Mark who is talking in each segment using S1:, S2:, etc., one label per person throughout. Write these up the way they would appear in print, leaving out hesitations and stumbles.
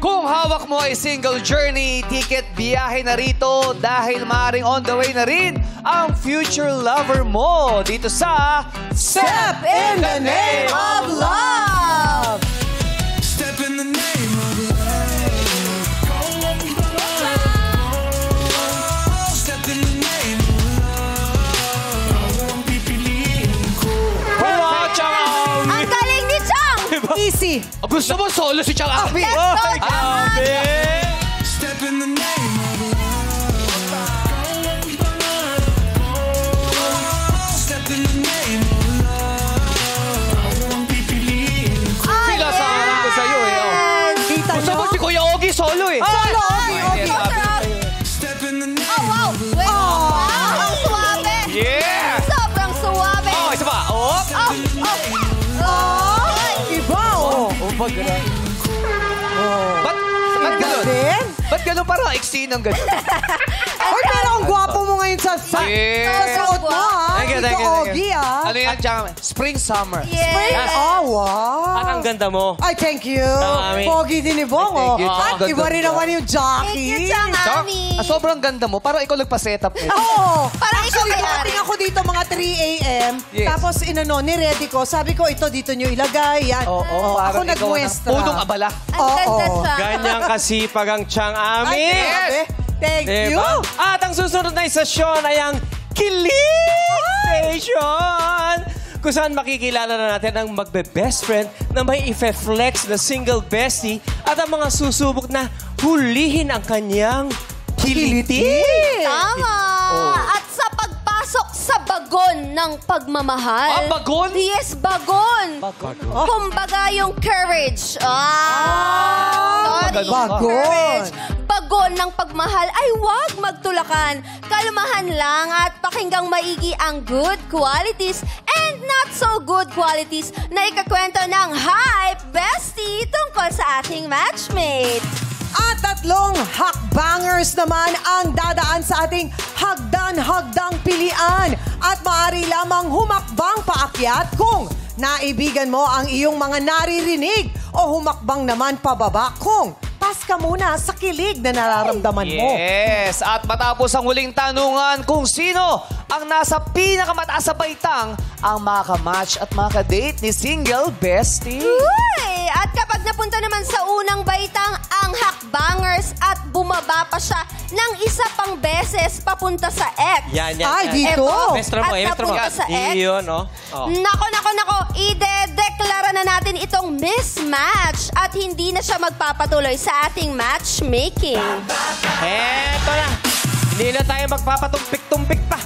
S1: Kung hawak mo ay single journey ticket, biyahe na rito dahil maaaring on the way na rin ang future lover mo dito sa
S2: Step in the Name of Love!
S3: Step in the name of love. Step in the name of love. Ang pipiliin ko.
S2: Ang galing ni Chang! Easy!
S1: Gusto mo solo si Chang Abi?
S2: Let's go, Chang!
S3: Step in the name of love. Step in the name of love. Ang pipiliin ko.
S1: Sila sa harap ko sa'yo eh. Gusto mo si Kuya Ogie solo eh.
S2: Solo, okay.
S3: Step in the name
S2: Oh, wow! Wait! Wow! Ang suwabe!
S1: Yeah!
S2: Sobrang suwabe!
S1: Oh, isa pa. Oh!
S2: Iba, oh!
S1: Ba't ganun? Ba't ganun parang iksi ng ganun?
S2: Or pero ang gwapo mo ngayon sa
S1: Yeah.
S2: suot mo, ha?
S1: Thank you,
S2: Ito,
S1: thank you, thank you.
S2: Ogie, ha?
S1: Ano yan, Chang? Spring, summer.
S2: Yes. Oh, wow!
S4: At ang ganda mo.
S2: Ay, thank you.
S4: Ami.
S2: Pogi din ni Bong, oh.
S1: Thank you.
S2: At
S1: Ganda
S2: iba rin
S1: mo.
S2: naman yung
S5: Thank you,
S2: jockey.
S5: Chang
S1: Chang,
S5: Ami.
S1: sobrang ganda mo. Parang ikaw nagpa-set up eh.
S2: Oo.
S5: Parang ikaw
S2: Actually,
S5: may-ari.
S2: dumating ako dito mga 3 a.m.
S1: Yes.
S2: Tapos ni-ready ko. Sabi ko, ito dito nyo ilagay. Yan.
S1: Oo,
S2: Ako
S1: parang ikaw ang
S2: nagmuestra.
S1: punong abala.
S5: Ang ganda,
S2: Oo.
S5: Chang.
S4: Ganyan kasipag ang Chang Ami.
S2: Ay, grabe. Thank you.
S4: Diba? At ang susunod na istasyon ay ang Kilig Station! Kung saan makikilala na natin ang magbe-best friend na may ife-flex na single bestie at ang mga susubok na hulihin ang kanyang kiliti.
S5: Tama. At sa pagpasok sa bagon ng pagmamahal.
S1: Ah, bagon?
S5: Yes, bagon. Kumbaga yung courage. Sorry.
S2: Bagon.
S5: Courage. Bagon ng pagmahal ay huwag magtulakan. Kalmahan lang at pakinggang maigi ang good qualities and not so good qualities na ikakwento ng Hype Bestie tungkol sa ating matchmate.
S2: At 3 hakbangers naman ang dadaan sa ating hagdan-hagdang pilian. At maaari lamang humakbang paakyat kung naibigan mo ang iyong mga naririnig o humakbang naman pababa kung pas ka muna sa kilig na nararamdaman mo.
S1: Yes, at matapos ang huling tanungan kung sino ang nasa pinakamataas sa baitang ang makamatch at makadate ni single bestie.
S5: Uy! At kapag napunta naman sa unang baitang ang hakbangers at bumaba pa siya ng isa pang beses papunta sa ex.
S4: Yan.
S2: Ay, dito.
S5: Eto.
S4: Mestra mo,
S5: At
S4: mestra mo.
S5: napunta sa ex.
S4: Iyon, no? Oh.
S5: Nako, ide-deklara na natin itong mismatch at hindi na siya magpapatuloy sa ating matchmaking.
S4: Eto na. Hindi na tayo magpapatumpik-tumpik pa.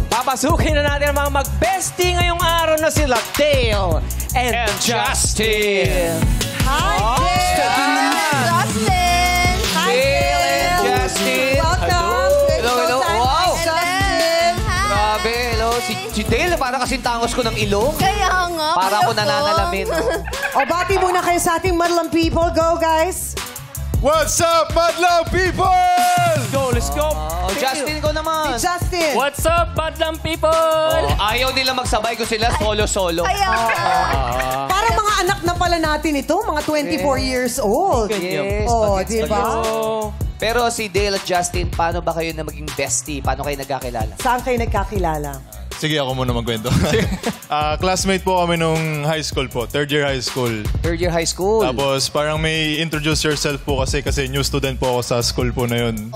S4: Papasukin na natin ang mga mag-bestie ngayong araw na sila, Dale and Justin.
S2: Hi, Dale!
S5: Justin!
S2: Hi,
S1: Dale and Justin.
S2: Welcome.
S1: Hello. Wow!
S2: Justin.
S1: Grabe, hello. Si Dale, parang kasing tangos ko ng ilong.
S5: Kaya nga.
S1: Para ako
S5: pala po.
S1: nananalamin.
S2: O, bati muna kayo sa ating madlang people. Go, guys!
S6: What's up, Madlaw people?
S4: Let's go.
S1: Oh, Justin ko naman.
S2: Si Justin.
S4: What's up, Badlang people?
S1: Oh, ayaw nila magsabay ko sila solo-solo.
S5: Kaya nga.
S2: Parang mga anak na pala natin ito, mga 24 years old.
S1: Yes,
S2: Oh,
S1: bagets,
S2: di ba?
S1: bagets. Pero si Dale at Justin, paano ba kayo na maging bestie? Paano kayo nagkakilala?
S2: Saan kayo nagkakilala?
S6: Sige, ako muna magkwento. Classmate po kami nung high school po, third year high school.
S1: Third year high school.
S6: Tapos parang may introduce yourself po kasi new student po ako sa school po na yun.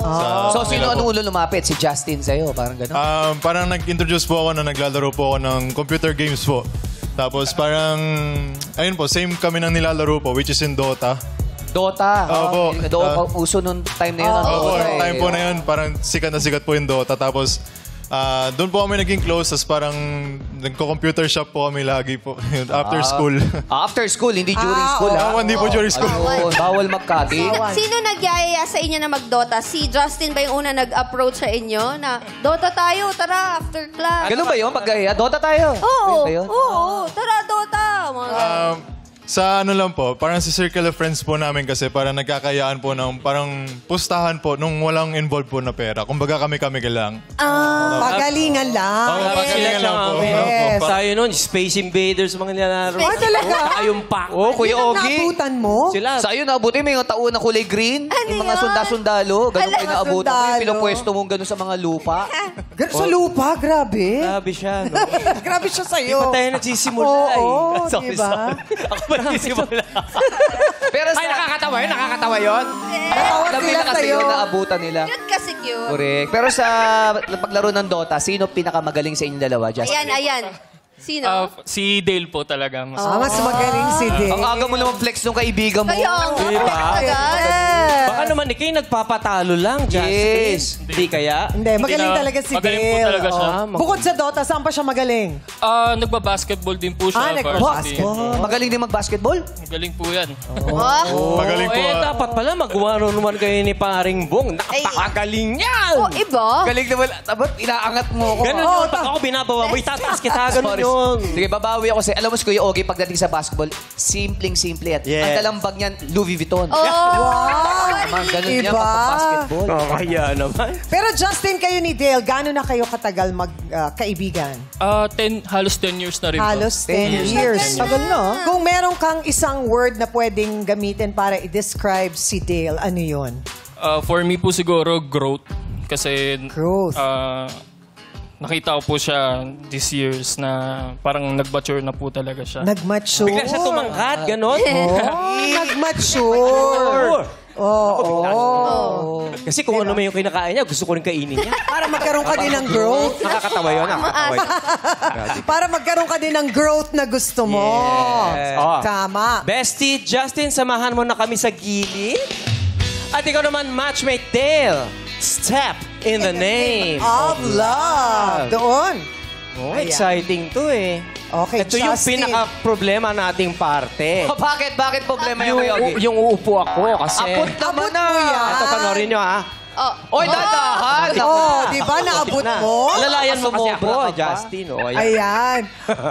S1: So, sino ang ulo lumapit? Si Justin sa'yo? Parang gano'n?
S6: Parang nag-introduce po ako na naglalaro po ako ng computer games po. Tapos parang, ayun po, same kami ng nilalaro po, which is in Dota.
S1: Dota.
S6: Opo.
S1: Dota, uso nung time na yun. ang
S6: Opo,
S1: Dota,
S6: time po na yun, parang sikat na sikat po yung Dota. Tapos, doon po kami naging close, tapos parang nagko-computer shop po kami lagi po after school.
S1: After school, hindi during school.
S6: Oo, hindi po during school.
S1: Ayun, bawal magkati.
S5: Sino nagyayaya sa inyo na mag-Dota? Si Justin ba yung una nag-approach sa inyo na, Dota tayo, tara, after class.
S1: Ganun ba yun? Pag Dota tayo.
S5: Oo,
S1: Ganun ba yun?
S5: oo, tara, Dota. Mga ganun.
S6: Sa ano lang po, parang sa circle of friends po namin kasi parang nagkakayaan po ng parang pustahan po nung walang involved po na pera. Kumbaga kami-kami lang.
S2: Pagalingan lang.
S6: Pagalingan lang po.
S2: Yes.
S4: Tayo nun, Space Invaders, mga nilalaro.
S2: Ah, talaga?
S4: Tayong pack.
S1: Oh, Kuya
S2: Yun ang
S1: Ogie.
S2: naabutan mo?
S4: Sila.
S1: Sa iyo naabuti, may mga taon na kulay green. Yung mga
S5: yan?
S1: sunda-sundalo. Ganun
S5: Ala,
S1: kayo naabutan.
S2: sundalo.
S1: Yung pinapwesto mong ganun sa mga lupa.
S2: Sa lupa, grabe.
S4: Grabe siya, no?
S2: Grabe siya
S4: Di
S2: sa'yo.
S4: pa tayo nagsisimula
S2: Oo,
S4: eh.
S2: diba?
S4: Ako ba nagsisimula?
S1: Pero sa...
S4: Ay, nakakatawa yun, nakakatawa yun.
S2: Natawa
S1: Alam
S2: sila
S1: nila kasi
S2: sa'yo.
S1: yung naabutan nila.
S5: Cute kasi cute.
S1: Correct. Pero sa paglaro ng Dota, sino pinakamagaling sa inyong dalawa? Justin?
S5: Ayan. Sino?
S7: Si Dale po talaga. Mas
S2: Mas magaling si Dave.
S1: Ang aga mo naman flex nung kaibigan mo.
S5: Kaya ang
S4: Diba?
S5: agad.
S4: Baka naman ikay nagpapatalo lang, Justin.
S1: Yes.
S4: Hindi kaya?
S2: Hindi, magaling
S7: na-
S2: talaga si
S7: magaling
S2: Dale.
S7: po talaga siya.
S2: Oo. Bukod sa Dota, saan pa siya magaling?
S7: Nagbabasketball din po siya.
S2: Nagbabasketball.
S7: varsity.
S1: Magaling din mag-basketball?
S7: Magaling po yan.
S6: Magaling po.
S4: Dapat pala magwaro naman kayo ni paring Bong. Napakagaling yan!
S5: Oh, iba?
S1: Galing naman. Tapos inaangat mo ako.
S4: Ganun yun. Pag ako binabawa mo, itataas kita. Ganun
S1: Sorry.
S4: yun.
S1: Sige, babawi ako sa'yo. Alam mo si Kuya Ogie, pagdating sa basketball, simpleng-simple yan.
S4: Yes.
S1: Ang dalang bag niyan, Louis Vuitton.
S5: Oh,
S1: Mga ganun yan
S2: Iba.
S1: kapag basketball.
S4: Kaya naman.
S2: Pero Justin, kayo ni Dale, gaano na kayo katagal magkaibigan?
S7: Halos 10 years na rin po.
S2: Halos 10 years.
S1: Tagal na.
S2: Kung meron kang isang word na pwedeng gamitin para i-describe si Dale, ano yun?
S7: For me po siguro, growth. Kasi
S2: Growth.
S7: nakita ko po siya this years na parang nag-mature na po talaga siya.
S2: Nag-mature.
S4: Bigla siya tumangkat, ganon.
S2: Nag-mature.
S4: Kasi kung ano man yung kinakain niya, gusto ko rin kainin niya.
S2: Para magkaroon ka din ng growth.
S4: Nakakatawa yun, nakakatawa yun.
S2: Para magkaroon ka din ng growth na gusto mo.
S4: Yes. Oh.
S2: Tama.
S4: Bestie Justin, samahan mo na kami sa gilid. At ikaw naman, matchmate Dale. Step in the name
S2: Of love. Doon.
S4: Oh,
S2: Ayan.
S4: exciting to eh.
S2: Okay,
S4: Ito yung
S2: Justin.
S4: pinaka-problema nating parte.
S1: Oh, bakit? Bakit problema yung Kuya Ogie?
S4: Yung uupo ako kasi...
S1: Abot naman
S2: Abot mo yan.
S4: Ito, panoorin nyo ha.
S1: Oy, dadahan!
S2: Oh, di ba naabot mo?
S4: Alalayan mo kasi ako,
S1: Sumobra ka pa.
S4: Justin. Oh, ayan.
S2: Ayan.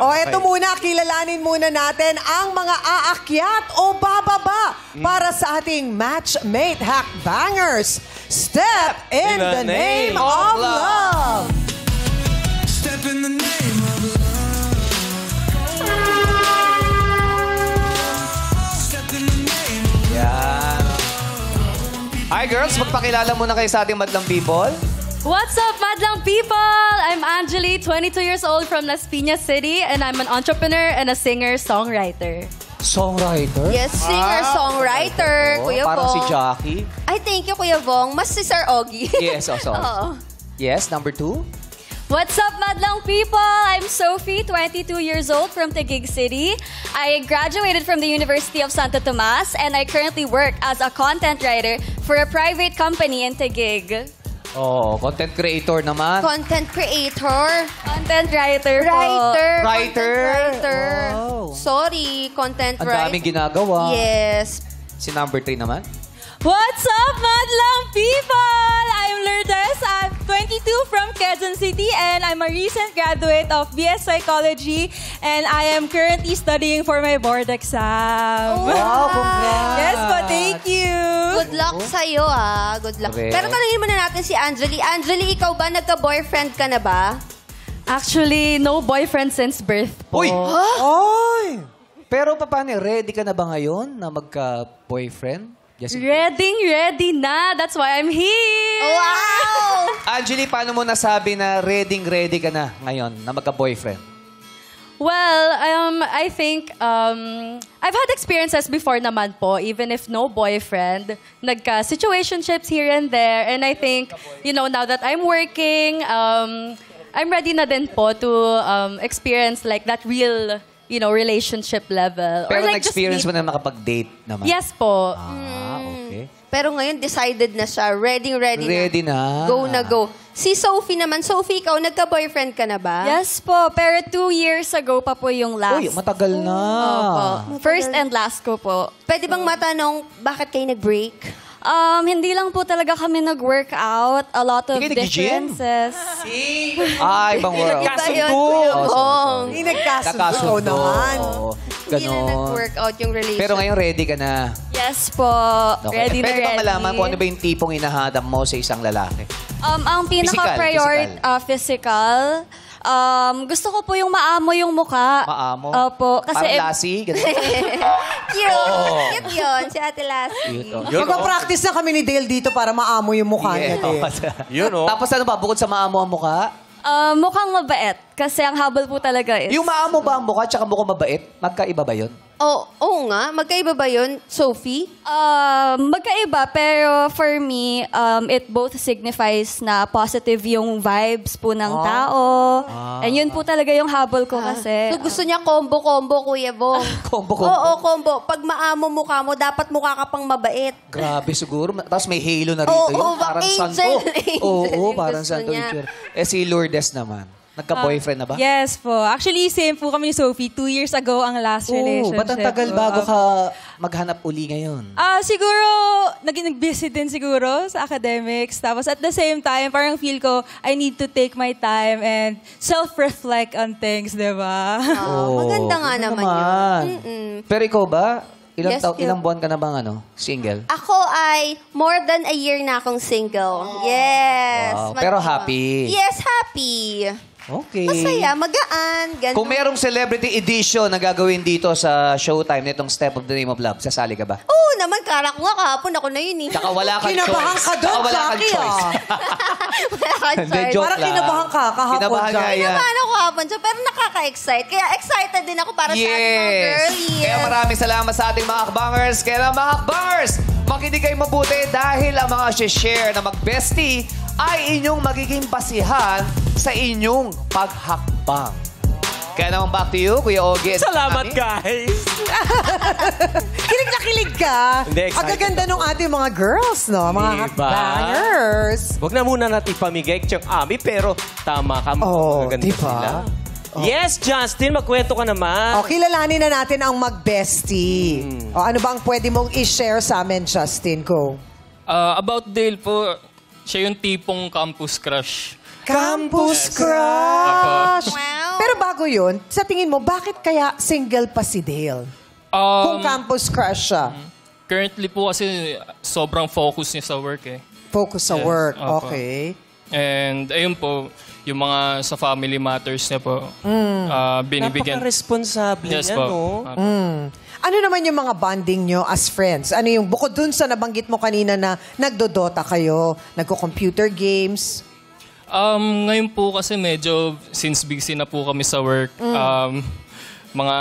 S2: O, eto muna, kilalanin muna natin ang mga aakyat o bababa para sa ating matchmate hackbangers. Step in the name of love.
S3: Step in the name of love. Step in the name of
S1: Yan. Hi girls, magpakilala muna kayo sa ating madlang people.
S8: What's up, Madlang people? I'm Angeli, 22 years old from Las Piñas City, and I'm an entrepreneur and a singer-songwriter.
S1: Songwriter?
S5: Yes, singer-songwriter.
S1: Oh,
S5: Kuya
S1: parang
S5: Bong.
S1: si Jackie.
S5: Ay, thank you, Kuya Bong. Mas si Sir Ogie.
S1: Yes, sorry.
S5: Oo.
S1: Yes, number 2.
S8: What's up, Madlang people? I'm Sophie, 22 years old from Taguig City. I graduated from the University of Santo Tomas, and I currently work as a content writer for a private company in Taguig.
S1: Oh, content creator naman.
S5: Content creator.
S8: Content writer po.
S5: Writer.
S1: Writer.
S5: Content writer.
S1: Wow.
S5: Sorry, content
S1: Ang
S5: writer.
S1: daming ginagawa.
S5: Yes.
S1: Si number 3 naman.
S8: What's up, Madlang people? I'm Lourdes. I'm 22 from Quezon City, and I'm a recent graduate of BS Psychology, and I am currently studying for my board exam.
S1: Wow, congrats.
S8: Yes po, thank you.
S5: Good luck sa'yo, Good luck.
S1: Correct.
S5: Pero tanungin muna natin si Angeli. Angeli, ikaw ba? Nagka-boyfriend ka na ba?
S8: Actually, no boyfriend since birth po.
S1: Uy!
S2: Oy!
S1: Pero paano, ready ka na ba ngayon na magka-boyfriend? Yes.
S8: Ready na. That's why I'm here.
S5: Wow!
S1: Angeli, paano mo nasabi na ready ka na ngayon na magka-boyfriend?
S8: Well, I think I've had experiences before naman po, even if no boyfriend. Nagka-situationships here and there. And I think, now that I'm working, I'm ready na din po to experience like that real, relationship level.
S1: Pero
S8: like just
S1: na-experience mo
S8: meet-
S1: na makapag-date naman?
S8: Yes po.
S1: Okay.
S5: Pero ngayon, decided na siya. Ready
S1: Ready na.
S5: Go na go. Si Sophie naman. Sophie, ikaw, nagka-boyfriend ka na ba?
S8: Yes po, pero 2 years ago pa po yung last.
S1: Uy, matagal na.
S8: Opo. First and last ko po.
S5: Pwede bang matanong, bakit kayo nag-break?
S8: Hindi lang po talaga kami nag-workout. A lot of
S1: Hindi kayo nag-gym?
S8: differences.
S1: Ay, ibang world.
S5: Iba yun,
S4: Kasundo.
S5: Kuya
S1: Oh,
S5: Bong.
S2: Hindi nagkasundo naman.
S1: Oo.
S5: hindi na
S1: Ganon.
S5: nag-work out yung relationship.
S1: Pero ngayon ready ka na.
S8: Yes po.
S1: Okay.
S8: Ready na
S1: Pwede
S8: ready.
S1: ba malaman kung ano ba yung tipong hinahadap mo sa isang lalaki?
S8: Ang pinaka-priority, physical. Gusto ko po yung maamo yung mukha.
S1: Maamo?
S8: Opo. Kasi
S1: Parang lassie? Ganun.
S5: Cute yun, si Ate Lassie.
S1: Cute, oh.
S2: Magpa-practice na kami ni Dale dito para maamo yung mukha niya. Dale.
S4: Yun, oh.
S1: Tapos ano ba, bukod sa maamo ang mukha?
S8: Mukhang mabait. Kasi ang habol po talaga is...
S1: Yung maamo ba ang mukha tsaka mukhang mabait? Magkaiba ba yun?
S5: Oo nga, magkaiba ba yun, Sophie?
S8: Magkaiba, pero for me, it both signifies na positive yung vibes po ng tao. And yun po talaga yung habol ko kasi.
S5: So gusto niya combo-combo, Kuya Bong.
S1: Combo-combo?
S5: Oo, combo. Pag maamo mukha mo, dapat mukha ka pang mabait.
S1: Grabe siguro. Tapos may halo na rito
S5: Oo,
S1: yun. Parang
S5: angel,
S1: santo.
S5: angel
S1: Oo,
S5: yung
S1: parang
S5: gusto
S1: santo
S5: niya.
S1: itsura. Eh si Lourdes naman. Nagka-boyfriend na ba?
S9: Yes po. Actually, same po kami ni Sophie. 2 years ago ang last relationship.
S1: Ba't ang tagal
S9: ko.
S1: bago ka maghanap uli ngayon?
S9: Siguro, nag-busy din siguro sa academics. Tapos at the same time, parang feel ko, I need to take my time and self-reflect on things, di ba?
S5: Maganda nga
S1: ano
S5: naman yun. Mm-mm.
S1: Pero ikaw ba?
S5: Yes,
S1: Ilang buwan ka na bang single?
S5: Ako ay more than a year na akong single. Yes.
S1: Wow. Pero happy?
S5: Yes, happy.
S1: Okay.
S5: Masaya, magaan, ganun.
S1: Kung merong celebrity edition na gagawin dito sa Showtime nitong Step of the Name of Love, sasali ka ba?
S5: Oo naman, kala ko nga kahapon ako na yun eh.
S1: Tsaka wala kang
S2: Kinabahan
S1: choice.
S2: ka doon,
S1: Tsaka wala kang
S2: Jackie,
S1: choice.
S5: Wala kang
S1: Hindi,
S5: choice.
S1: joke
S2: Parang
S1: lang.
S2: kinabahan ka kahapon,
S1: Kinabahan nga
S2: Jackie.
S1: yan.
S5: Kinabahan ako kahapon siya, pero nakaka-excite. Kaya excited din ako para sa ating mga girlies.
S1: Kaya maraming salamat sa ating mga hakbangers. Kaya mga hakbangers, makinig kayo mabuti dahil ang mga share na mag-bestie ay inyong magiging basihan sa inyong paghakbang. Kaya naman back to you, Kuya Ogie.
S4: Salamat, guys!
S2: Kilig na kilig ka.
S4: Hindi, excited
S2: Ang gaganda nung ating mga girls, no? Mga
S4: Diba?
S2: hakbangers.
S4: Huwag na muna natin pamigay yung Ami, pero tama ka. Maganda
S2: diba?
S4: sila. Yes, Justin, magkwento ka naman.
S2: O, kilalanin na natin ang mag-bestie. O, ano ba ang pwede mong i-share sa amin, Justin? Go.
S7: About Dale po, siya yung tipong campus crush.
S2: Campus Crush!
S5: Wow.
S2: Pero bago yun, sa tingin mo, bakit kaya single pa si Dale? Kung Campus Crush siya.
S7: Currently po kasi sobrang focus niya sa work eh.
S2: Focus sa
S7: Yes,
S2: work.
S7: opo.
S2: Okay.
S7: And ayun po, yung mga sa family matters niya po, binibigyan.
S4: Napaka-responsable
S7: Yes
S4: niya,
S7: po.
S4: no?
S2: Ano naman yung mga bonding nyo as friends? Ano yung, bukod dun sa nabanggit mo kanina na nagdodota kayo, nagko-computer games?
S7: Ngayon po kasi medyo, since busy na po kami sa work, mga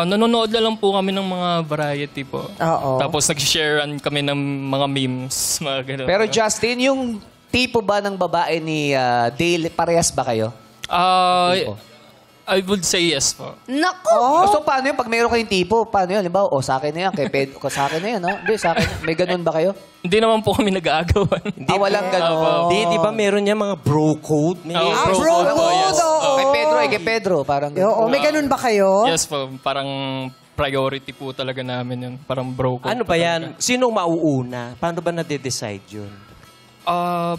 S7: nanonood na lang po kami ng mga variety po.
S2: Oo.
S7: Tapos nag-sharean kami ng mga memes, mga ganun.
S1: Pero Justin, yung tipo ba ng babae ni Dale, parehas ba kayo? Tipo.
S7: I would say yes po.
S5: Naku!
S1: So, paano yun? Pag meron kayong tipo, paano yun? Halimbawa, sa akin na yan, sa akin na yan, no? Hindi, sa akin. May ganun ba kayo?
S7: Hindi naman po kami nag-aagawan.
S1: Walang ganun.
S4: Di ba meron niya mga bro code? May
S7: bro
S2: bro
S7: code po,
S2: code,
S7: yes.
S2: oo.
S1: Kay Pedro, parang
S2: Oo, may ganun ba kayo?
S7: Yes po, parang priority po talaga namin yun. Parang bro code
S4: Ano
S7: po
S4: ba yan?
S7: talaga.
S4: Sinong mauuna? Paano ba nade-decide yun?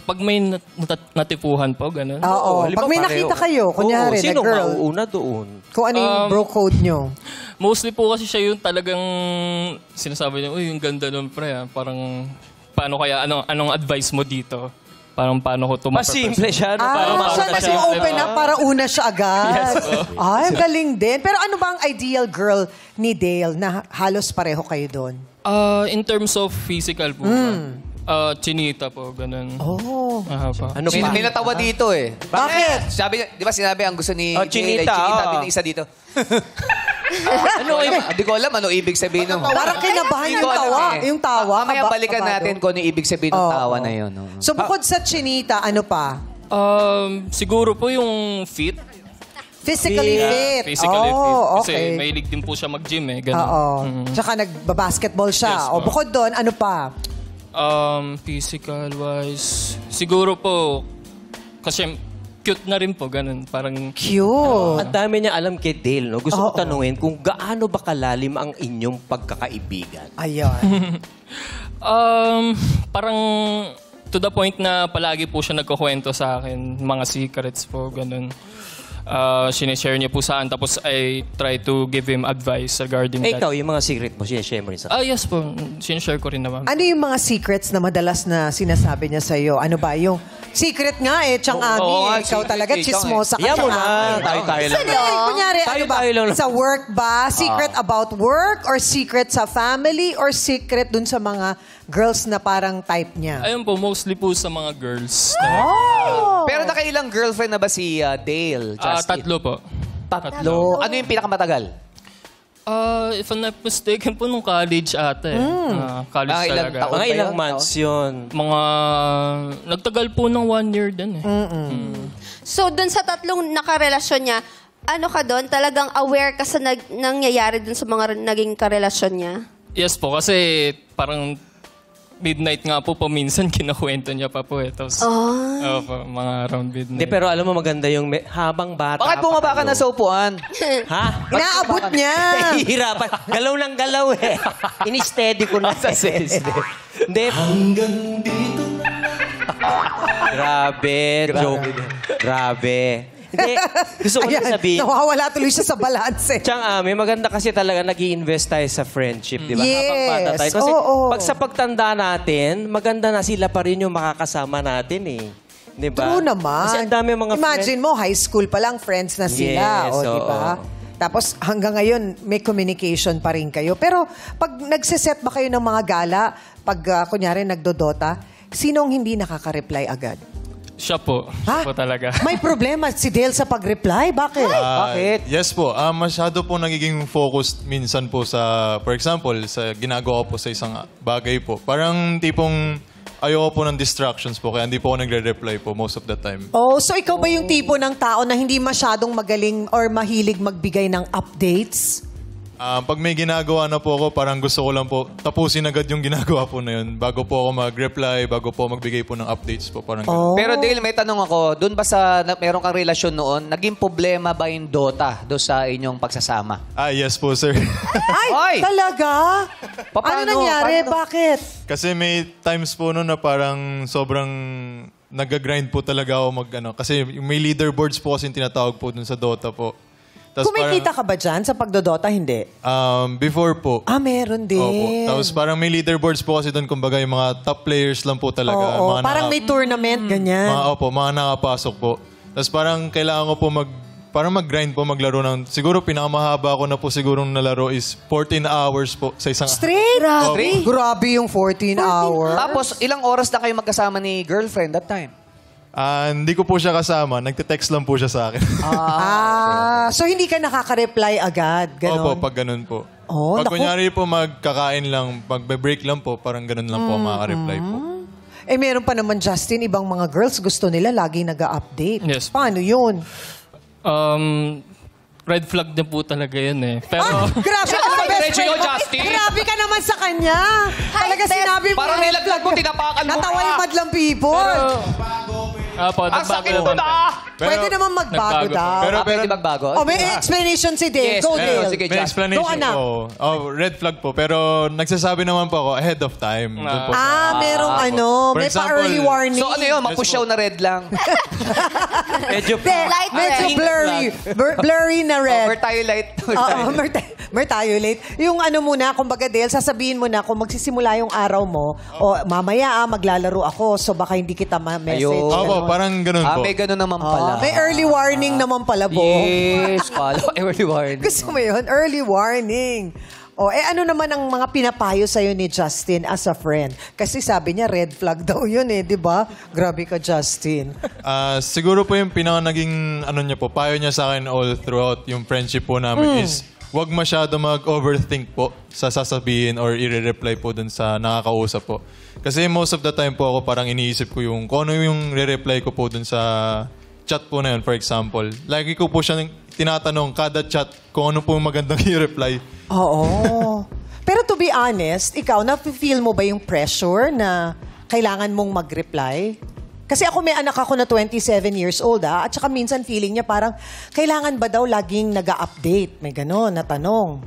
S7: Pag may natipuhan po, ganun.
S2: Oo.
S4: halimbawa
S2: Pag may
S4: pareho.
S2: nakita kayo, kunyari, na
S4: Sinong
S2: girl,
S4: mauuna doon?
S2: kung ano yung bro code nyo.
S7: Mostly po kasi siya yung talagang sinasabi niya, uy, yung ganda nun, pre. Parang, paano kaya, anong advice mo dito? Parang paano ko
S4: Mas simple siya. No?
S7: Parang
S2: siya mas open up para una siya agad.
S7: Yes, po.
S2: Ay, ang galing din. Pero ano ba ang ideal girl ni Dale na halos pareho kayo doon?
S7: In terms of physical po, chinita po, ganun.
S2: Oh.
S7: Pa.
S4: Ano
S1: May
S4: pa?
S1: natawa dito eh.
S2: Bakit?
S1: Sabi, di ba sinabi ang gusto ni
S4: Oh,
S1: Dale ay
S4: chinita,
S1: chinita
S4: oo.
S1: din yung isa dito. Hindi ko alam ano ibig sabihin ng...
S2: Parang kinabahan
S1: Hindi
S2: yung
S1: ko alam
S2: tawa.
S1: eh.
S2: Yung tawa.
S1: Mamaya balikan
S2: kabado.
S1: natin kung ano ibig sabihin ng
S2: Oo.
S1: tawa na yun. no?
S2: So bukod sa chinita, ano pa?
S7: Siguro po yung fit.
S2: Physically fit.
S7: Physically fit.
S2: Oh,
S7: Kasi
S2: okay.
S7: mahilig din po siya mag-gym eh. Ganun.
S2: Oo. Tsaka nagbabasketball siya.
S7: Yes,
S2: O
S7: po.
S2: bukod doon, ano pa?
S7: Physical-wise, siguro po, kasi cute na rin po, ganun. Parang,
S2: Cute.
S4: Ang dami niya alam kay Dale. No? Gusto ko tanungin kung gaano ba kalalim ang inyong pagkakaibigan?
S2: Ayun.
S7: parang to the point na palagi po siya nagkukwento sa akin, mga secrets po, ganun. sinishare niya po saan. Tapos I try to give him advice regarding
S4: Eh,
S7: that.
S4: ikaw, yung mga secret mo, sinishare mo rin sa...
S7: Yes po. Sinishare ko rin naman.
S2: Ano yung mga secrets na madalas na sinasabi niya sa'yo? Ano ba yung secret nga Chang Ami?
S1: Oo nga,
S2: Ikaw
S1: secret
S2: talaga,
S1: eh, Chang
S2: chismosa ka.
S4: Yan mo
S2: Chang
S4: na.
S2: Ami.
S4: Tayo-tayo lang.
S2: Kunyari, ano ba?
S4: Tayo lang.
S2: Sa work ba? Secret about work? Or secret sa family? Or secret dun sa mga girls na parang type niya?
S7: Ayun po, mostly po sa mga girls.
S1: Pero nakailang girlfriend na ba si Dale, Justin?
S7: 3 po.
S1: Tatlo. Ano yung pinakamatagal?
S7: If I'm not mistaken po, nung college ata eh. College
S1: Mga ilang
S7: talaga.
S1: taon?
S4: Mga
S1: ba
S4: ilang
S1: yun?
S4: months yun.
S7: Mga... Nagtagal po ng 1 year din eh.
S5: So, dun sa tatlong nakarelasyon niya, ano ka doon? Talagang aware ka sa nangyayari dun sa mga naging karelasyon niya?
S7: Yes po, kasi parang midnight nga po paminsan kinakwento niya pa po eh. Tapos, opo, mga around midnight.
S4: Hindi, pero alam mo maganda yung habang bata.
S1: Bakit bumaba ka na sa upuan?
S4: Ha?
S2: Inaabot niya.
S4: Hihirapan. Galaw ng galaw eh. Ini-steady ko na. Hindi.
S3: Hanggang dito
S4: Grabe. Joke. Grabe. Hindi. Gusto ko lang sabihin.
S2: Nawawala tuloy siya sa balance.
S4: Chang Ami, maganda kasi talaga nag-i-invest tayo sa friendship, di ba?
S2: Yes.
S4: Habang bata tayo. Kasi
S2: Oo.
S4: pag sa pagtanda natin, maganda na sila pa rin yung makakasama natin eh. Di ba?
S2: True naman.
S4: Kasi ang dami mga
S2: Imagine mo, high school pa lang, friends na sila.
S4: Yes,
S2: Di ba?
S4: oo.
S2: Tapos hanggang ngayon, may communication pa rin kayo. Pero pag nagsiset ba kayo ng mga gala, pag kunyari nagdodota, sinong hindi nakaka-reply agad?
S7: Siya po. Siya po talaga.
S2: May problema si Dale sa pag-reply? Bakit?
S1: Bakit?
S6: Yes po. Masyado po nagiging focused minsan po sa, for example, sa ginagawa po sa isang bagay po. Parang tipong ayoko po ng distractions po, kaya hindi po ako nagre-reply po most of the time.
S2: Oh, so ikaw ba yung tipo ng tao na hindi masyadong magaling or mahilig magbigay ng updates?
S6: Pag may ginagawa na po ako, parang gusto ko lang po tapusin agad yung ginagawa po na yun. Bago po ako mag-reply, bago po magbigay po ng updates po. Parang ganun.
S1: Pero Dale, may tanong ako. Doon ba sa meron kang relasyon noon, naging problema ba yung Dota doon sa inyong pagsasama?
S6: Yes po, sir.
S2: Ay, talaga?
S1: Paano?
S2: Ano nangyari?
S1: Paano?
S2: Bakit?
S6: Kasi may times po noon na parang sobrang nag-grind po talaga ako kasi may leaderboards po kasi tinatawag po dun sa Dota po. Tas
S2: Kumikita ka ba dyan sa pagdodota? Hindi.
S6: Before po.
S2: Meron din.
S6: Opo. Tapos parang may leaderboards po kasi doon, kumbaga yung mga top players lang po talaga.
S2: Oo,
S6: Mga
S2: parang may tournament, ganyan.
S6: mga nakapasok po. Tapos parang kailangan ko po mag-grind po, maglaro ng, siguro pinakamahaba ko na po sigurong nalaro is 14 hours po sa isang...
S2: Straight?
S1: Grabe.
S2: Grabe yung 14 hours.
S1: Tapos, ilang oras na kayo magkasama ni girlfriend that time?
S6: Hindi ko po siya kasama. Nagte-text lang po siya sa akin.
S2: So hindi ka nakaka-reply agad? Ganon?
S6: Opo, pag ganun po.
S2: Oh,
S6: pag
S2: naku.
S6: kunyari po magkakain lang, pag-break lang po, parang ganun lang po makaka-reply po.
S2: Meron pa naman, Justin, ibang mga girls gusto nila lagi nag-update.
S7: Yes.
S2: Paano yun?
S7: Red flag din po talaga yun eh. Pero...
S2: Grabe ka naman, best
S1: Diretso
S2: friend
S1: yun,
S2: mo.
S1: Justin.
S2: Grabe ka naman sa kanya. Talaga sinabi mo.
S1: Parang nilaglag mo, tinapakan mo.
S2: Natawa yung madlang people.
S7: Apo,
S1: Ang
S7: nagbago
S1: sakit mo
S7: naman.
S1: na!
S2: Pwede naman magbago
S7: Nagbago.
S2: daw.
S1: Pwede magbago?
S2: May explanation si Dale.
S1: Yes,
S2: Go,
S1: meron.
S2: Dale.
S1: Sige,
S6: May
S1: Justin.
S6: explanation
S2: Go, anak.
S6: po. Red flag po. Pero nagsasabi naman po ako ahead of time. Doon po sa-
S2: Merong
S6: For
S2: may
S6: example,
S2: pa-early warning.
S1: So ano yun, mapusyaw na red lang.
S4: Medyo
S5: Light
S2: Medyo
S5: red.
S2: blurry. Blurry na red.
S1: Or tayo light.
S2: Oo, Mertiolate. Yung ano muna, kumbaga Dale, sasabihin mo na kung magsisimula yung araw mo, o mamaya maglalaro ako, so baka hindi kita ma-message.
S1: Ayun.
S6: Opo, parang ganun po.
S1: May ganun naman pala.
S2: May early warning naman pala, Bo.
S1: Yes, pala. Early warning.
S2: Gusto mo yun? Early warning. Ano naman ang mga pinapayo sa'yo ni Justin as a friend? Kasi sabi niya, red flag daw yun di ba? Grabe ka, Justin.
S6: Siguro po yung naging niya po, payo niya sa akin all throughout yung friendship po namin is wag masyado mag-overthink po sa sasabihin or i-reply po dun sa nakakausap po. Kasi most of the time po ako parang iniisip ko yung kung ano yung re-reply ko po dun sa chat po na yun, for example. Lagi ko po siya tinatanong kada chat kung ano po yung magandang i-reply.
S2: Oo. Pero to be honest, ikaw, na-feel mo ba yung pressure na kailangan mong mag-reply? Kasi ako may anak ako na 27 years old at saka minsan feeling niya parang kailangan ba daw laging nag-update? May gano'n na tanong.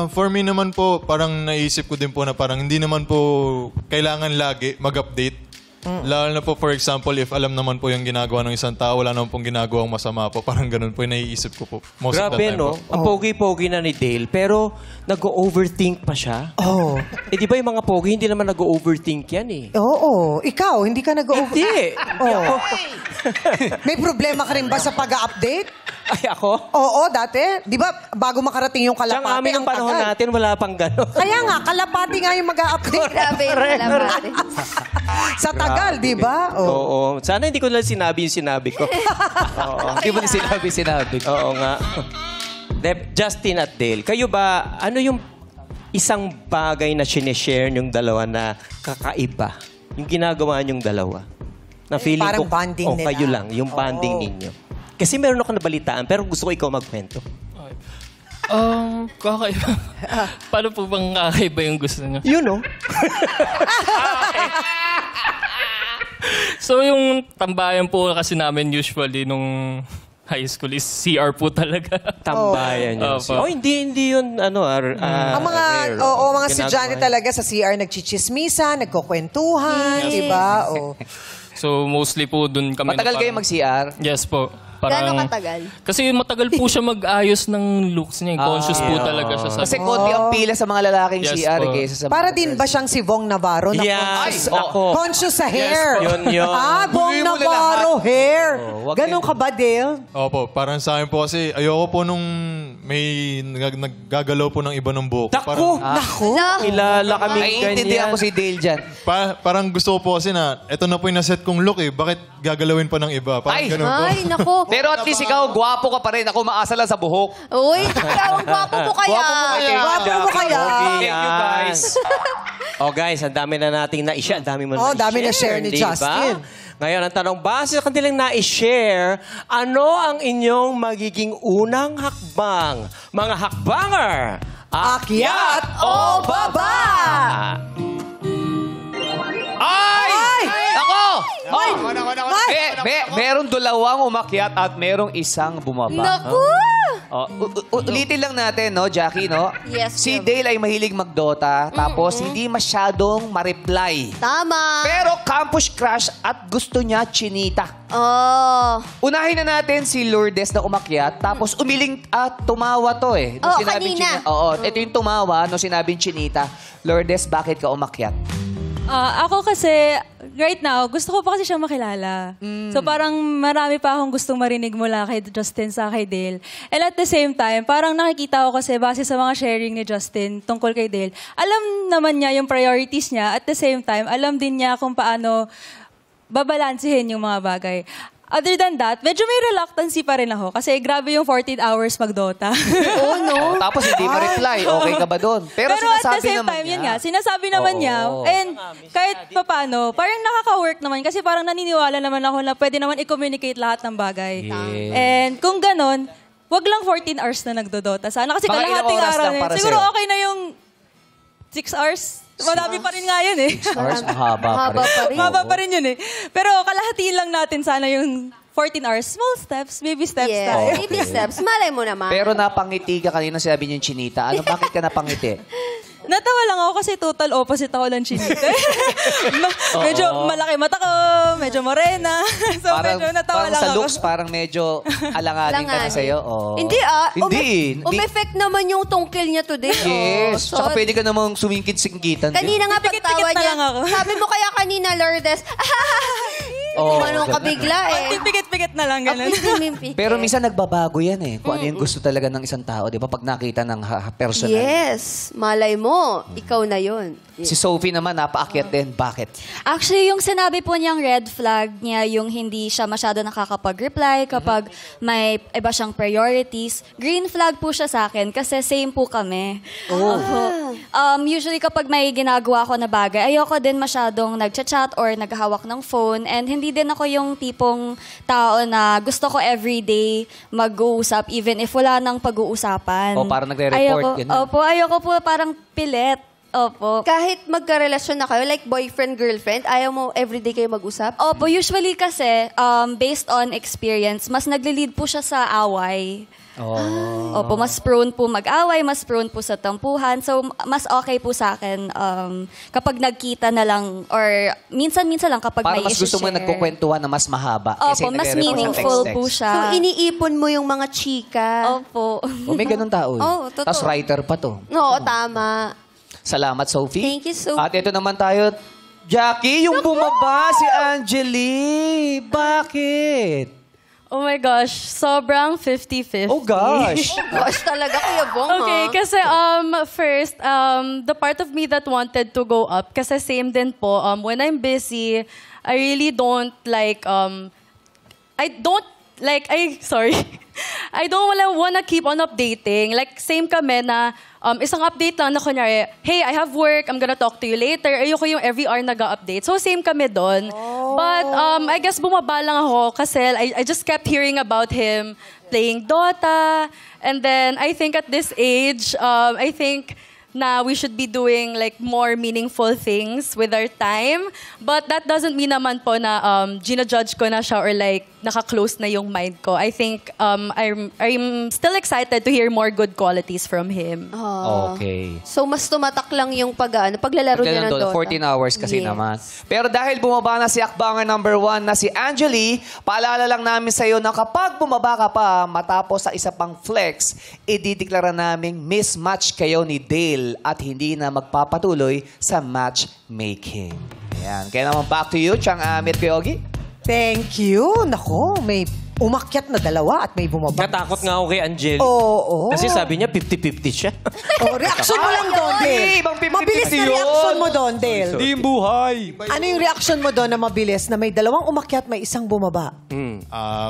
S6: For me naman po, parang naisip ko din po na parang hindi naman po kailangan lagi mag-update. Lalo na po, for example, if alam naman po yung ginagawa ng isang tao, wala naman pong ginagawang masama po. Parang ganun po yung naiisip ko po. Most of the
S4: Grabe,
S6: time
S4: no?
S6: po.
S4: Ang pogi-pogi na ni Dale, pero nag-overthink pa siya.
S2: Oh.
S4: Eh, di ba yung mga pogi, hindi naman nag-overthink yan eh.
S2: Oo. Ikaw, hindi ka nag-over...
S4: Hindi.
S2: Oh. May problema ka rin ba sa pag-update?
S4: Ay, ako?
S2: Oo, dati. Di ba, bago makarating yung
S4: Siyang
S2: kalapati,
S4: amin ng
S2: ang
S4: panahon
S2: tagal.
S4: natin, wala pang gano'n.
S2: Kaya nga, kalapati nga yung mag-update.
S5: Grabe yung kalapati.
S2: Sa tagal, di ba? Oh.
S4: Oo. Sana hindi ko lang sinabi yung sinabi ko. Oo.
S1: Hindi mo sinabi.
S4: Oo nga. Justin at Dale, kayo ba, ano yung isang bagay na sinishare yung dalawa na kakaiba? Yung ginagawa niyong dalawa? Na feeling
S2: parang
S4: ko,
S2: bonding nila.
S4: kayo lang, yung bonding ninyo. Kasi meron ako nabalitaan, pero gusto ko ikaw magkwento.
S7: Kakaiba. Paano po bang kakaiba yung gusto niyo?
S4: You know?
S7: So yung tambayan po kasi namin usually nung high school is CR po talaga.
S4: Tambayan yun.
S7: Opo.
S4: Oh, hindi yun, ano,
S2: Ang mga,
S4: rare.
S2: mga
S4: Ginagawa
S2: estudyante
S4: yun.
S2: talaga sa CR nagchichismisa, nagkukwentuhan, di ba? Oh.
S7: So mostly po dun kami.
S1: Matagal
S7: na
S1: kayo
S7: parang-
S1: mag-CR?
S7: Yes po.
S5: Gano'ng katagal?
S7: Kasi matagal po siya mag-ayos ng looks niya. Conscious po talaga siya sa...
S1: Kasi konti ang pila sa mga lalaking
S7: Yes
S1: CR
S7: po.
S1: kaysa sa
S2: Para
S1: mga
S2: din ba siyang si Vong Navarro? Na
S4: Yes,
S2: conscious,
S4: ako.
S2: conscious sa hair?
S4: Yun.
S2: Vong
S1: Huliin mo na
S2: Navarro hair.
S1: Oh, wag
S2: Ganon
S1: kayo-
S2: ka ba, Dale?
S6: Opo, parang sa akin po kasi ayoko po nung may naggagalaw po ng iba ng buhok.
S4: Naku!
S2: Naku.
S4: Kilala kami
S1: Naiintindihan
S4: ganyan.
S1: ko si Dale dyan.
S6: Parang gusto ko po kasi na, eto na po yung naset kong look eh. Bakit gagalawin pa ng iba? Parang
S1: Ay!
S6: ganun po.
S5: Ay, nako.
S1: Pero at least ikaw, gwapo ka pa rin. Ako maasa lang sa buhok.
S5: Uy, ikaw ang gwapo mo kaya.
S2: Gwapo mo kaya.
S4: Thank you, guys. Oh, guys, ang dami na nating na-share. Ang dami mo
S2: Oh,
S4: na-share.
S2: dami na-share ni
S4: di ba?
S2: Justin.
S4: Ngayon, ang tanong, base sa kanilang na-share, ano ang inyong magiging unang hakbang? Mga hakbanger!
S2: Akyat o baba?
S1: Ay! Ako!
S2: Ay!
S1: Meron dalawang umakyat at merong isang bumaba.
S5: Naku!
S1: Oh, ulitin lang natin, no, Jackie, no?
S5: Yes,
S1: Si
S5: Jim.
S1: Dale ay mahilig magdota, tapos hindi masyadong ma-reply.
S5: Tama.
S1: Pero campus crush at gusto niya chinita.
S5: Oh.
S1: Unahin na natin si Lourdes na umakyat, tapos umiling at tumawa to eh. Nung
S5: Oo,
S1: sinabing
S5: kanina.
S1: Oo, ito yung tumawa nung sinabing chinita. Lourdes, bakit ka umakyat?
S9: Ako kasi, right now, gusto ko pa kasi siyang makilala. So parang marami pa akong gustong marinig mula kay Justin sa kay Dale. And at the same time, parang nakikita ko kasi base sa mga sharing ni Justin tungkol kay Dale, alam naman niya yung priorities niya. At the same time, alam din niya kung paano babalansihin yung mga bagay. Other than that, medyo may reluctancy pa rin ako kasi grabe yung 14 hours mag-Dota.
S5: Oh, no?
S1: Tapos hindi ma-reply, okay ka ba doon?
S9: Pero at the
S1: sinasabi
S9: same
S1: naman
S9: time,
S1: niya.
S9: yun nga, sinasabi naman
S1: Oo.
S9: niya, and kahit papaano, parang nakaka-work naman kasi parang naniniwala naman ako na pwede naman i-communicate lahat ng bagay. And kung ganon, wag lang 14 hours na nagdodota. Sana kasi
S1: Mga ilang
S9: kalahating
S1: oras
S9: araw
S1: lang
S9: na
S1: para
S9: yun. Siguro
S1: sa'yo?
S9: okay na yung 6 hours. Madami pa rin nga yun eh.
S1: Hours, mahaba pa
S5: Haba
S1: rin.
S5: pa rin.
S9: Maba pa rin yun eh. Pero kalahatiin lang natin sana yung 14 hours. Small steps, baby steps
S5: Yes,
S9: tayo.
S5: baby steps. Malay mo naman.
S1: Pero napangiti ka kanina, sabi niyo yung chinita. Ano, bakit ka napangiti?
S9: Natawa lang ako kasi total opposite ako ng chinita. Medyo malaki mata ko, medyo morena. So medyo natawa
S1: parang
S9: lang
S1: sa
S9: ako.
S1: looks, parang medyo alanganin ka na sa'yo. Oh.
S5: Hindi
S1: Hindi.
S5: Umeffect naman yung tungkil niya today.
S1: Yes.
S5: Oh,
S1: Tsaka
S5: so,
S1: pwede ka namang sumingkit-singkitan.
S5: kanina nga
S9: Pikit-pikit
S5: pagtawa
S9: na
S5: niya,
S9: lang ako.
S5: sabi mo kaya kanina, Lourdes,
S1: Oh,
S5: Manong ka bigla eh.
S9: Pikit-pikit na lang, ganun.
S5: Mimpi.
S1: Pero minsan nagbabago yan eh. Kung ano yung gusto talaga ng isang tao, di ba? Pag nakita ng personal.
S5: Yes. Malay mo, ikaw na yun.
S1: Si Sophie naman, napaakyat din. Bakit?
S8: Actually, yung sinabi po niyang red flag niya, yung hindi siya masyado nakakapag-reply kapag may iba siyang priorities, green flag po siya sa akin kasi same po kami. Opo. Usually kapag may ginagawa ko na bagay, ayoko din masyadong nagchat-chat or naghahawak ng phone, and hindi din ako yung tipong tao na gusto ko everyday mag-uusap even if wala nang pag-uusapan.
S1: O, parang nagre-report, ganun.
S8: Opo, ayoko po parang pilit.
S9: Opo.
S5: Kahit magkarelasyon na kayo, like boyfriend, girlfriend, ayaw mo everyday kayo mag-usap?
S9: Opo, usually kasi, based on experience, mas naglilid po siya sa away. Opo, mas prone po mag-away, mas prone po sa tampuhan. So, mas okay po sa akin kapag nagkita na lang or minsan-minsan lang kapag
S1: Para
S9: may
S1: mas gusto mo
S9: isi-share.
S1: nagkukwentuhan na mas mahaba.
S9: Opo, mas meaningful po
S5: So,
S9: siya.
S5: iniipon mo yung mga chika.
S9: Opo.
S1: O, may ganun tao.
S5: Oo, totoo.
S1: Tapos writer pa to.
S5: Oo, tama.
S1: Salamat, Sophie.
S5: Thank you, Sophie.
S1: At ito naman tayo, Jackie, yung bumaba si Angeli. Bakit?
S8: Oh my gosh, sobrang 50-50.
S1: Oh gosh.
S5: Gosh, talaga, Kuya Bong,
S8: Okay,
S5: ha?
S8: kasi first, the part of me that wanted to go up, kasi same din po, when I'm busy, I really don't like, sorry. I don't wanna keep on updating. Like, same kami na isang update lang na kunyari, hey, I have work, I'm gonna talk to you later. Ayoko yung every hour nag-update. So, same kami doon. But I guess bumaba lang ako kasi I just kept hearing about him playing Dota. And then, I think at this age, I think na we should be doing like more meaningful things with our time. But that doesn't mean naman po na gina-judge ko na siya or like naka-close na yung mind ko. I think I'm still excited to hear more good qualities from him.
S1: Okay.
S5: So, mas tumatak lang yung paglalaro niya ng Dota.
S1: 14 hours kasi
S5: Yes.
S1: naman. Pero dahil bumaba na si Akbanger number 1 na si Angeli, paalala lang namin sa iyo na kapag bumaba ka pa matapos sa isa pang flex, idideklara naming mismatch kayo ni Dale at hindi na magpapatuloy sa matchmaking. Ayan. Kaya naman back to you, Chang Amit Kyogi.
S2: Thank you. Nako, may umakyat na dalawa at may bumaba.
S4: Natakot nga ako kay Angel.
S2: Oo.
S4: Kasi sabi niya 50-50 siya.
S2: Oh, reaction mo lang doon, Dale.
S1: ibang 50-50
S2: Mabilis na
S1: yun.
S2: reaction mo doon, Dale.
S4: Hindi yung buhay.
S2: Ano yung reaction mo doon na mabilis na may dalawang umakyat, may isang bumaba?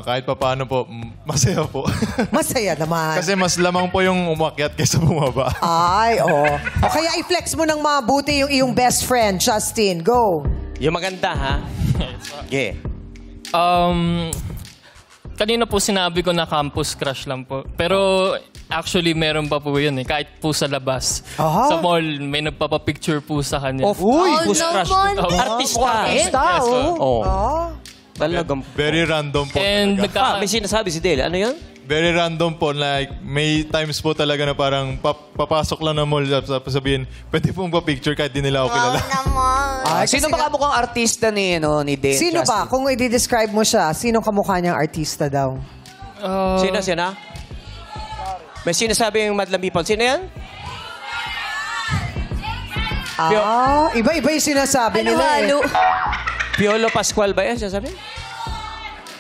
S6: Kahit pa paano po, masaya po.
S2: Masaya naman.
S6: Kasi mas lamang po yung umakyat kaysa bumaba.
S2: Ay, oo. O kaya i-flex mo ng mabuti yung iyong best friend, Justin. Go.
S4: Yung maganda, ha? Yeah.
S7: Kanina po sinabi ko na campus crush lang po. Pero actually meron pa po yun eh. Kahit po sa labas.
S2: Aha.
S7: Sa mall, may nagpapapicture po sa kanya.
S4: Uy,
S5: Oh,
S4: push crush.
S5: naman.
S4: Artista.
S1: Artista,
S7: Yes, po.
S4: Oh.
S2: Ah.
S4: Talagang...
S6: Very random po.
S7: And
S6: talaga.
S4: may sinasabi si Dale. Ano yun?
S6: Very random po. Like, may times po talaga na parang papasok lang na mall, tapos sabihin, pwede pong pa-picture kahit di nila ako kilala.
S2: Ay,
S1: Sino
S2: kasi
S1: ba kamukhang artista ni Dale?
S2: Sino
S1: Justin?
S2: ba? Kung i-describe mo siya, sinong kamukha niyang artista daw?
S4: Sino? May sinasabi yung Madlang People. Sino yan?
S2: Iba-iba yung sinasabi nila eh.
S4: Piolo Pascual ba yan? Sinasabi?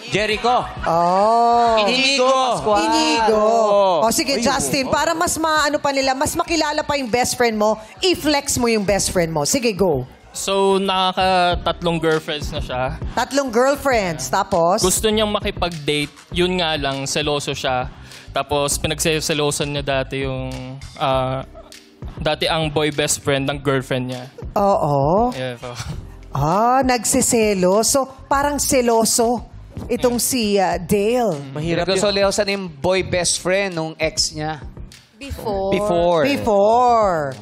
S4: Jericho.
S2: Oh.
S4: Inigo.
S2: Inigo.
S4: Oh.
S2: O sige, Justin, para mas maano pa nila, mas makilala pa yung best friend mo, i-flex mo yung best friend mo. Sige, go.
S7: So, nakaka-3 girlfriends na siya.
S2: 3 girlfriends, tapos?
S7: Gusto niyang makipag-date. Yun nga lang, seloso siya. Tapos, pinagselosan niya dati yung... dati ang boy best friend ng girlfriend niya.
S2: Oo.
S7: Yeah, so.
S2: Nagsiselo. So, parang seloso itong si Dale.
S4: Mahirap yun.
S1: Nagkasoleosan yung boy best friend nung ex niya.
S5: Before.
S2: Before.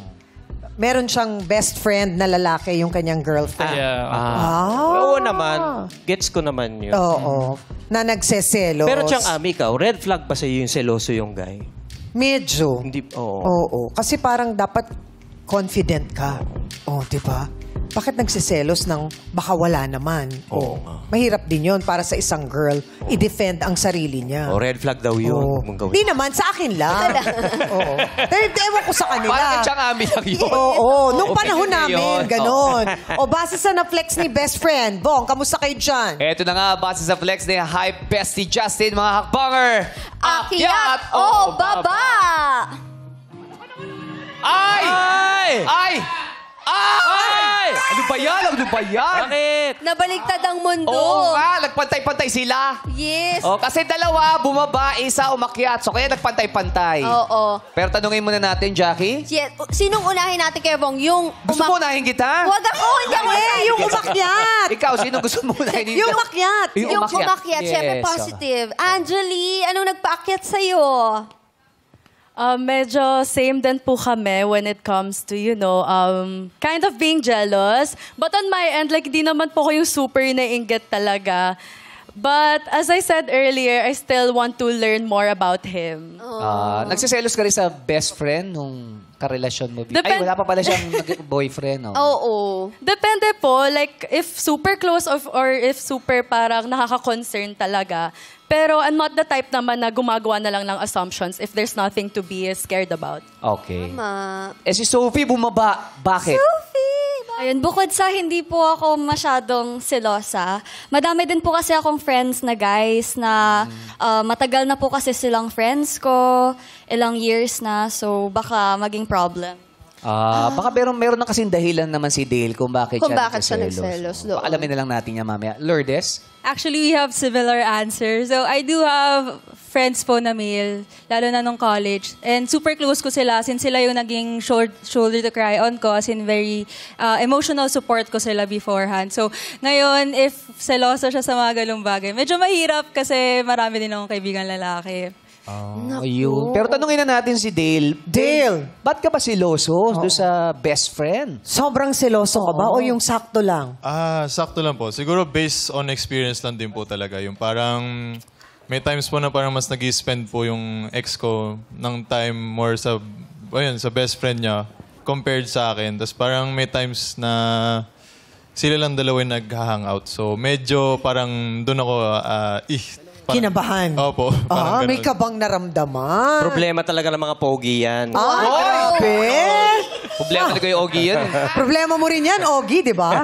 S2: Meron siyang best friend na lalaki, yung kanyang girlfriend.
S7: Yeah.
S4: Oo naman. Gets ko naman yun.
S2: Oo. Na nagseselos.
S4: Pero Chang ikaw, red flag ba sa'yo yung seloso yung guy?
S2: Medyo.
S4: Hindi, oo.
S2: Oo. Kasi parang dapat confident ka. Oh, di ba? Bakit nagsiselos ng baka wala naman?
S4: Oo.
S2: Mahirap din yon para sa isang girl. I-defend ang sarili niya.
S4: Oh, red flag daw yun.
S2: Oo.
S4: Huwag mong gawin.
S2: Di naman, sa akin lang. Oo. Ewan ko sa kanila.
S1: Parang kay Chang Ami lang yun.
S2: Oo. Nung
S1: Okay,
S2: panahon namin,
S1: yun.
S2: ganon. O base sa na-flex ni best friend. Bong, kamusta kayo dyan?
S1: Eto na nga, base sa flex ni Hype Bestie Justin, mga hakbanger.
S5: Akyat o baba!
S1: Ay!
S4: Ay!
S1: Ay! Ay! Ano ba yan? Ano ba yan?
S4: Bakit?
S5: Nabaligtad ang mundo.
S1: Oo nga, nagpantay-pantay sila.
S5: Yes.
S1: Oh, kasi dalawa, bumaba, isa umakyat. So kaya nagpantay-pantay.
S5: Oo.
S1: Pero tanungin muna natin, Jackie.
S5: Yes. Sinong unahin natin kay Bong? Yung
S1: Gusto mo unahin kita?
S5: Wag ako, hindi ako.
S2: Yung umakyat!
S1: Ikaw, sino gusto mo unahin?
S2: Yung umakyat!
S5: Yung umakyat, syempre
S1: Yes.
S5: positive. Angeli, anong nagpaakyat sa'yo?
S8: medyo same din po kami when it comes to, kind of being jealous. But on my end, like, di naman po ko yung super naiinggit talaga. But as I said earlier, I still want to learn more about him.
S1: Nagsiselos ka rin sa best friend nung karelasyon mo? Ay, wala pa pala siyang boyfriend. No?
S5: Oo.
S8: Depende po, like, if super close or if super parang nakaka-concern talaga. Pero I'm not the type naman na gumagawa na lang ng assumptions if there's nothing to be scared about.
S1: Okay. Si Sophie bumaba. Bakit?
S10: Ayun, bukod sa hindi po ako masyadong selosa, madami din po kasi akong friends na guys na matagal na po kasi silang friends ko, ilang years na, so baka maging problem.
S1: Baka meron na kasing dahilan naman si Dale kung bakit siya
S5: nagselos.
S1: Alamin na lang natin niya mamaya. Lourdes?
S9: Actually, we have similar answers. So, I do have friends po na male, lalo na nung college. And super close ko sila since sila yung naging shoulder to cry on ko, as in very emotional support ko sila beforehand. So, ngayon, if selosa siya sa mga galong bagay, medyo mahirap kasi marami din akong kaibigan lalaki.
S1: Ayun. Pero tanungin na natin si Dale.
S2: Dale!
S1: Ba't ka ba siloso doon sa best friend?
S2: Sobrang seloso ka ba o yung sakto lang?
S6: Sakto lang po. Siguro based on experience lang din po talaga. Yung parang may times po na parang mas nag-spend po yung ex ko ng time more sa best friend niya compared sa akin. Tapos parang may times na sila lang dalawa yung nag-hangout. So medyo parang doon ako,
S2: Kinabahan.
S6: Opo. Parang
S2: May
S6: ganun.
S2: kabang naramdaman.
S4: Problema talaga ng mga pogi yan.
S2: Grabe!
S1: Problema na kayo, Ogie, yan.
S2: Problema mo rin yan, Ogie, di ba?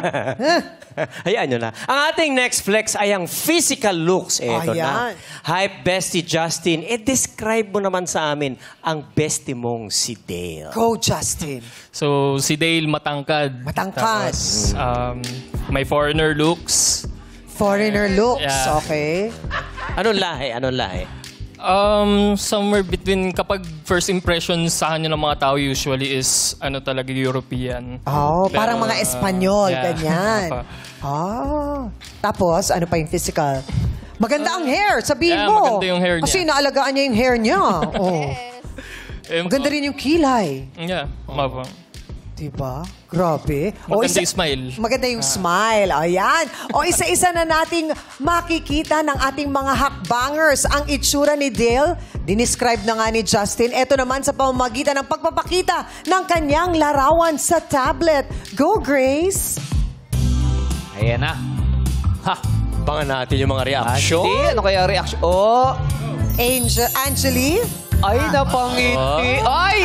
S4: Hayaan nyo na. Ang ating next flex ay ang physical looks. Eto na.
S2: Ayan.
S4: Hype bestie Justin, describe mo naman sa amin ang bestie mong si Dale.
S2: Go, Justin.
S7: So, si Dale matangkad.
S2: Matangkad.
S7: Tapos, may foreigner looks.
S2: Foreigner looks,
S7: Yeah.
S2: okay?
S4: Anong lahi?
S7: Somewhere between, kapag first impression sa kanya ng mga tao usually is, talaga, European.
S2: Parang mga Espanyol,
S7: Yeah.
S2: ganyan. Tapos, ano pa yung physical? Maganda ang hair, sabihin mo.
S7: maganda yung hair niya.
S2: Kasi naalagaan niya yung hair niya. Maganda rin yung kilay.
S7: Yeah, mabang.
S2: Diba? Grabe.
S7: Maganda yung smile.
S2: Maganda yung smile. Ayan. Isa-isa na nating makikita ng ating mga hakbangers ang itsura ni Dale. Dinescribe na nga ni Justin. Ito naman sa pamamagitan ng pagpapakita ng kanyang larawan sa tablet. Go, Grace!
S1: Ayan na.
S4: Abangan natin yung mga reaction.
S1: Ano kaya reaction?
S2: Angeli?
S1: Ay, napangiti. Ay,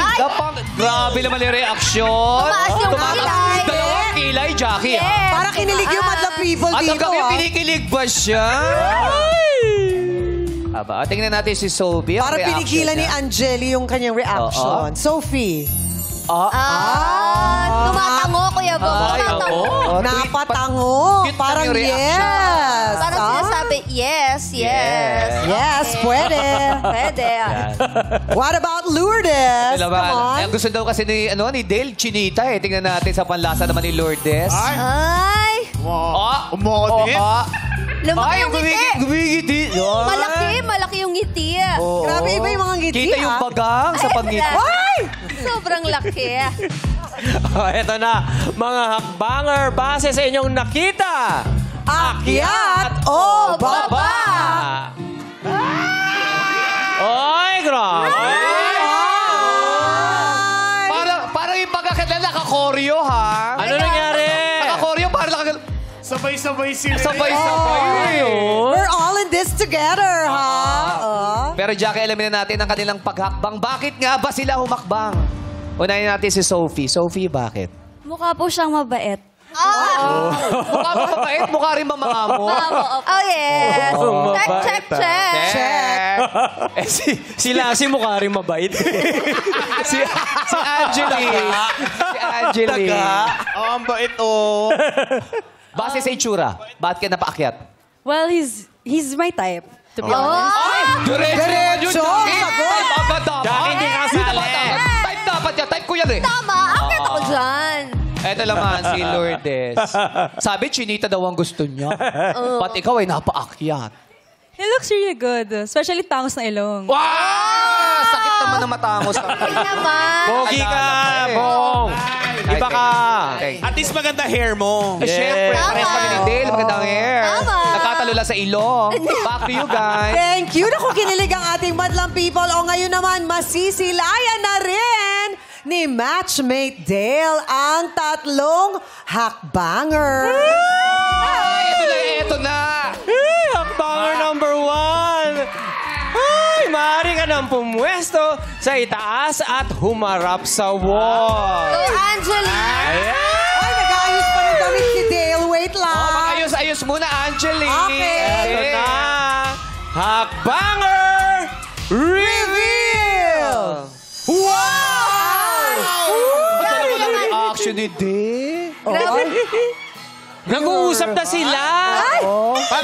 S1: grabe naman yung reaction.
S5: Tumaas yung kilay.
S1: Dalawang kilay, Jackie.
S2: Para kinilig yung madla people
S1: At
S2: dito.
S1: hanggang yung kinikilig ba siya? Tingnan natin si Sophie.
S2: Para pinigilan ni Angeli yung kanyang reaction. Sophie?
S5: Tumatango, Kuya Bo. Tumatango.
S2: Napatango.
S1: Cute
S2: Parang
S1: lang yung reaction.
S2: yes.
S5: Parang sinasabi, yes.
S2: Yes, pwede.
S5: Pwede.
S2: What about Lourdes? Come on.
S1: Ang gusto daw kasi ni Dale, chinita eh. Tingnan natin sa panlasa naman ni Lourdes.
S5: Ay,
S1: Umodit.
S5: lumaki yung ngiti.
S1: Gumigiti.
S5: Malaki yung ngiti.
S2: Grabe iba yung mga ngiti.
S1: Kita yung bagang sa pangiti.
S2: Ay!
S5: Sobrang laki.
S4: Eto na, mga hakbanger, base sa inyong nakita.
S2: Akyat o baba?
S4: Oy, grabe!
S1: Parang yung pagkakit na nakakoryo, ha?
S4: Ano nangyari?
S1: Nakakoryo, parang
S3: Sabay-sabay sila.
S1: sabay-sabay.
S2: We're all in this together, ha?
S1: Pero Jackie, alamin na natin ang kanilang paghakbang. Bakit nga ba sila humakbang? Unahin natin si Sophie. Sophie, bakit?
S10: Mukha po siyang mabait.
S1: Mukha mo mabait, mukha rin mamangamo.
S5: Oh, yes. Check.
S4: Si Lassie mukha rin mabait.
S1: si Angeli.
S3: Ang bait,
S1: Base sa itsura, bakit ka napaakyat?
S8: Well, he's my type, to be honest.
S2: Diretso!
S1: Jackie, hindi ka sali. Type dapat yan. Type ko yan eh.
S5: Tama, akit ako dyan.
S1: Eto naman si Lourdes. Sabi, chinita daw ang gusto niya. Ba't ikaw ay napaakyat?
S9: He looks really good. Especially tangos na ilong.
S1: Wow! Sakit naman na matangos.
S5: Hindi naman.
S4: Pogi ka,
S1: Alala pa eh.
S4: Bong. Iba ka.
S1: Okay.
S11: At least maganda hair mo.
S1: Eh, syempre,
S5: Tama.
S1: pares kami ni Dale. Magandang hair.
S5: Tama.
S1: Nagkatalo lang sa ilong. Back to you guys.
S2: Thank you. Naku, kinilig ang ating madlang people. O ngayon naman, masisilayan na rin ni Matchmate Dale ang tatlong hakbanger.
S1: Ay, ito na.
S4: Hakbanger number 1. Ay, maaari ka nang pumwesto sa itaas at humarap sa wall.
S5: Go, Angeline.
S2: Ay, nag-aayos pa ng damit si Dale. Wait lang.
S1: Mag-ayos-ayos muna, Angeli.
S2: Okay.
S4: Ito na. Hakbanger reveal!
S2: Wow!
S1: Grabe naman. Reaction ni Dale.
S5: Grabe.
S4: Nag-uusap na sila.
S2: Ay!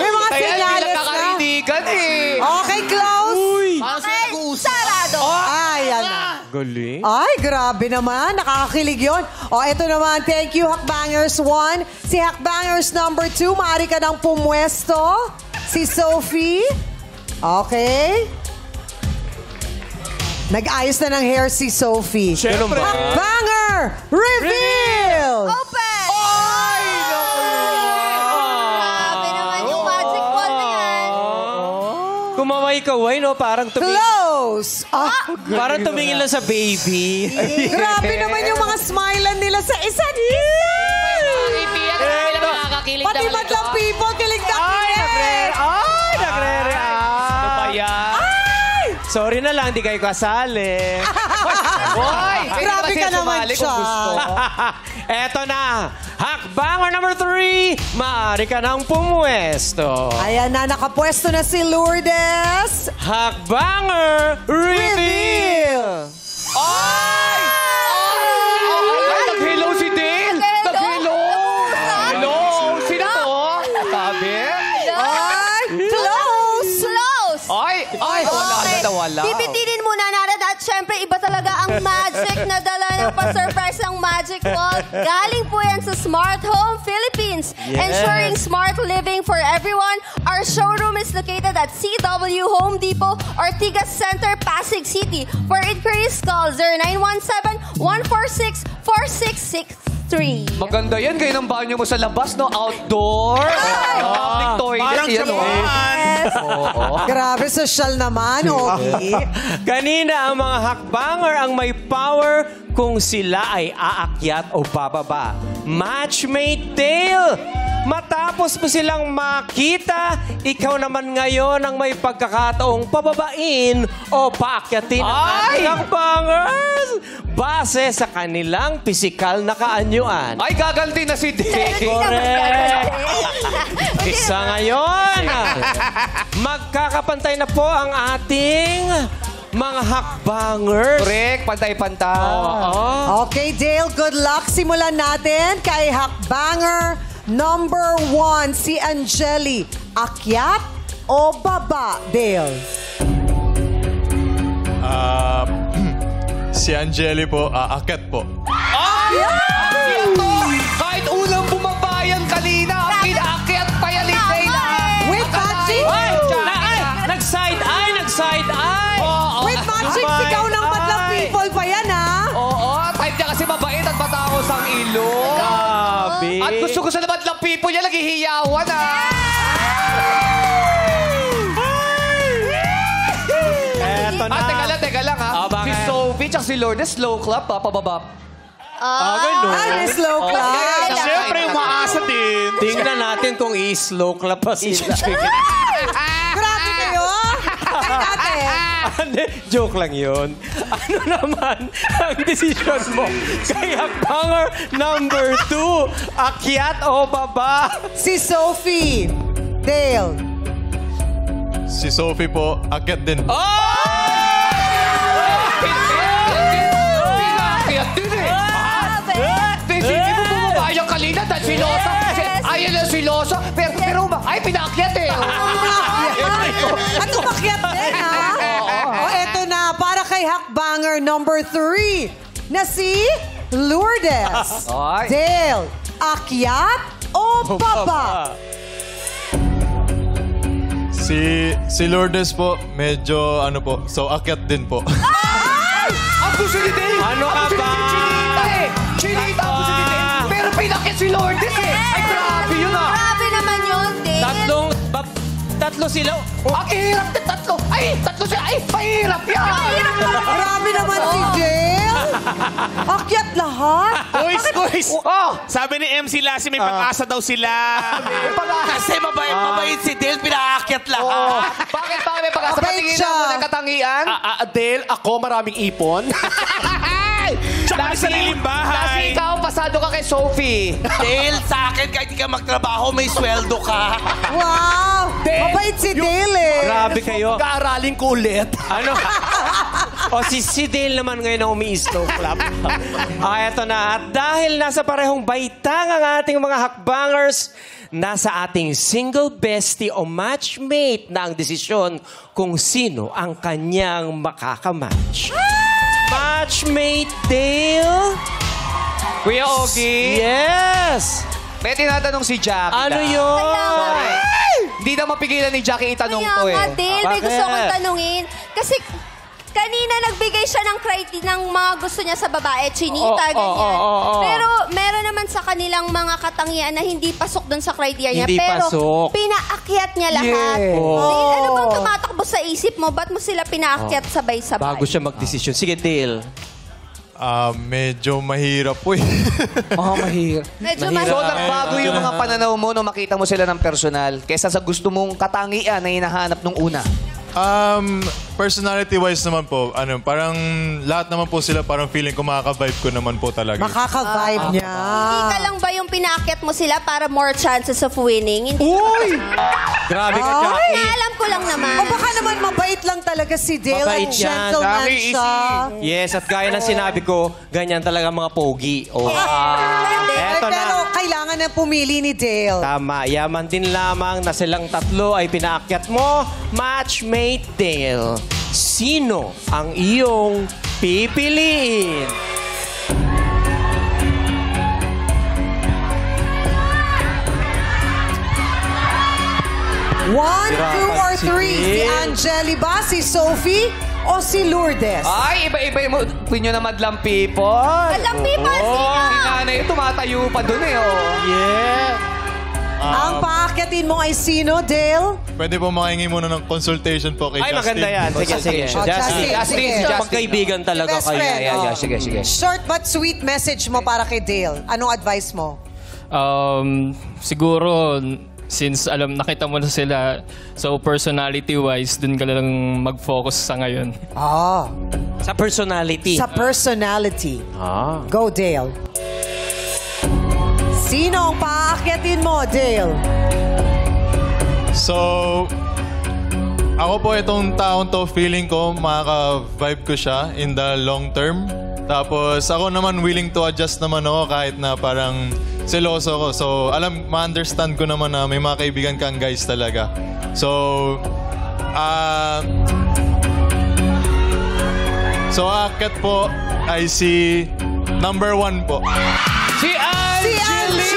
S2: May mga
S1: Kaya hindi
S2: senyales
S1: lang
S2: na.
S1: kakaridigan eh.
S2: Okay, close.
S5: Okay, sarado.
S2: Ay, yan na.
S4: Galing.
S2: Ay, grabe naman. Nakakakilig yun. O, eto naman. Thank you, Hakbangers 1. Si Hakbangers number 2, maaari ka ng pumwesto. Si Sophie. Okay. Nag-ayos na ng hair si Sophie.
S4: Siyempre.
S2: Hakbanger reveal!
S5: Open. Grabe naman yung magic ball na yan.
S4: Kumaway-kaway, no? Parang tumingin.
S2: Close! Ah,
S4: Parang tumingin lang sa baby.
S2: grabe naman yung mga smilan nila sa isa't isa! Pati madlang people, kilig na kilig!
S4: Ay, nagre-react.
S1: Ano ba yan?
S4: Sorry na lang, di kayo kasali.
S1: Boy!
S2: Grabe ka naman siya.
S4: Eto na. Hakbanger number 3. Maaari ka nang pumwesto.
S2: Ayan na, nakapwesto na si Lourdes.
S4: Hakbanger reveal!
S1: Ay! Ay, nag-hello si Dale! Nag-hello! Hello! Sino to? Sabi?
S2: Ay, close!
S5: Close.
S1: Ay! Ay! Wala na nawala.
S5: Bibitinin muna natin at syempre iba talaga ang magic na dala ng pa-surprise ng Magic Ball. Galing po yan sa Smart Home Philippines. Ensuring smart living for everyone. Our showroom is located at CW Home Depot, Ortigas Center, Pasig City. For inquiries, call 0917-146-4663.
S1: Maganda yan. Kayo ng banyo mo sa labas, no? Outdoor. Public toilet.
S11: Parang
S1: yan, no?
S11: Japan.
S2: Grabe, social naman, okay.
S4: Kanina, ang mga hakbanger ang may power kung sila ay aakyat o bababa. Matchmate Dale! Matapos mo silang makita, ikaw naman ngayon ang may pagkakataong pababain o paakyatin ang ating hakbangers base sa kanilang pisikal na kaanyuan.
S1: Ay, gaganti na si Dale.
S4: Correct! Isa ngayon, magkakapantay na po ang ating mga hakbangers.
S1: Correct. Pantay-pantay.
S2: Okay, Dale, good luck. Simulan natin kay Hakbanger number 1, si Angeli. Akyat o baba, Dale?
S6: Si Angeli po, aakyat po.
S1: Yan to! Kahit unang bumabayan kanina, ang pinaakyat pa yan ni Dale.
S2: Wait, Magic!
S4: Nag-side eye! Nag-side eye!
S2: Wait, Magic! Sigaw ng madlang people pa yan, ha?
S1: Oo, type niya kasi mabait at matangos ang ilong.
S4: Grabe!
S1: At gusto ko sa naman lang people niya, naghihiyawan, ha?
S4: Eto na.
S1: Teka lang, ha? Si
S4: bakit?
S1: Sophie tsaka si Lourdes, slow clap, ha? Pababa.
S4: Ganun.
S2: Ay, may slow clap.
S11: Siyempre, umaasa din.
S4: Tingnan natin kung i-slow clap pa sila.
S2: Grabe kayo.
S4: Hindi, joke lang yun. Ano naman ang desisyon mo kay hakbanger number 2? Akyat o baba?
S2: Si Sophie. Dale.
S6: Si Sophie po, akyat din.
S1: Pinaakyat din, eh. Hindi mo bumabayang kanina dahil silosa. Ayun na silosa. Pero, ay, pinaakyat, eh.
S2: At umakyat din, ha? O, eto na. Para kay Hakbanger number 3 na si Lourdes.
S1: Ay.
S2: Dale, akyat o baba?
S6: Si Lourdes po, medyo so akyat din po.
S1: Ang gusto ni Dale.
S4: Ano ka
S1: Ang gusto
S4: ba?
S1: ni Chinita eh. Chinita ang gusto ni Dale. Pero pinakit si Lourdes eh. Ay, grabe yun ah.
S5: Grabe naman yun, Dale.
S4: Tatlo sila.
S1: Ang hirap na tatlo. Ay, tatlo siya. Ay, mahirap yan.
S2: Grabe naman si Dale. Akyat lahat.
S11: Boys! Sabi ni MC Lassie, may pag-asa daw sila.
S12: Kasi mabait si Dale, pinaakyat lahat.
S1: Bakit may pag-asa?
S2: Mabait
S1: Patingin
S2: siya.
S1: na muna katangian.
S11: Dale, ako maraming ipon. Tsaka sa sariling bahay.
S1: Lassie, ikaw, pasado ka kay Sophie.
S12: Dale, sa akin, kahit di ka magtrabaho, may sweldo ka.
S2: Wow! Mabait si Dale eh.
S4: Grabe kayo.
S11: Kaaralin ko ulit.
S4: Ano? O si Dale naman ngayon ang umi-slow clap. Eto na. At dahil nasa parehong baitang ang ating mga hakbangers, nasa ating single bestie o matchmate na ang desisyon kung sino ang kanyang makakamatch. Matchmate Dale?
S1: Kuya Ogie.
S4: Yes!
S1: May tinatanong si Jackie.
S4: Ano yun?
S1: Sorry. Hindi na mapigilan ni Jackie itanong
S5: Kaya
S1: to eh.
S5: nga, Dale, may
S4: Bakit?
S5: gusto kong tanungin. Kasi kanina nagbigay siya ng criteria ng mga gusto niya sa babae, chinita, ganyan. Pero meron naman sa kanilang mga katangian na hindi pasok dun sa criteria niya.
S4: Hindi
S5: pero
S4: pasok.
S5: pinaakyat niya lahat.
S4: Yeah.
S5: Dale, ano bang tumatakbo sa isip mo? Ba't mo sila pinaakyat sabay-sabay?
S4: Bago siya magdesisyon. Sige, Dale.
S6: Medyo mahirap po eh.
S4: Mahirap.
S5: Medyo
S1: So,
S5: mahirap.
S1: nagbago yung mga pananaw mo nung makita mo sila ng personal kesa sa gusto mong katangian na hinahanap nung una.
S6: Personality-wise naman po, parang lahat naman po sila parang feeling ko makaka-vibe ko naman po talaga.
S2: Makaka-vibe niya.
S5: Hindi ka lang ba yung pinaakyat mo sila para more chances of winning? Hindi
S2: Uy!
S4: Grabe ka,
S2: Ay!
S4: Jackie.
S5: Alam ko lang naman.
S2: O baka naman mabait lang talaga si Dale.
S4: Mabait
S2: At
S4: yan.
S2: gentleman
S11: Jackie,
S2: siya.
S4: Yes, at gaya ng sinabi ko, ganyan talaga mga pogi. Oh.
S2: Ay,
S4: Eto
S2: pero
S4: na.
S2: kailangan na pumili ni Dale.
S4: Tama, yaman din lamang na silang tatlo ay pinaakyat mo. Matchmate Dale, sino ang iyong pipiliin?
S2: One, two, or
S4: si
S2: three. Si
S4: Dale.
S2: Angeli ba? Si Sophie? O si Lourdes?
S1: Ay, iba-iba yung opinion ng madlang people.
S5: Madlang people, sino?
S1: Si nanay tumatayo pa dun eh, oh.
S4: Yeah.
S2: Ang paakyatin mo ay sino, Dale?
S6: Pwede po makahingi muna ng consultation po kay
S4: Ay,
S6: Justin.
S4: maganda yan. Sige, sige.
S2: Oh, Justin,
S1: Justin,
S2: sige.
S1: Justin.
S4: Magkaibigan talaga
S2: Best
S4: kayo.
S2: friend.
S1: Yeah, sige, sige.
S2: Short but sweet message mo para kay Dale. Anong advice mo?
S7: Siguro, since nakita mo na sila, so personality-wise, dun ka lang mag-focus sa ngayon.
S4: Sa personality.
S2: Sa personality. Go, Dale. Sino ang paakyatin mo, Dale?
S6: So, ako po itong taong to, feeling ko makaka-vibe ko siya in the long term. Tapos ako naman willing to adjust naman ako kahit na parang seloso ko. So, ma-understand ko naman na may mga kaibigan kang guys talaga. So, aakyat po ay si number 1 po.
S1: Si
S2: Angeli!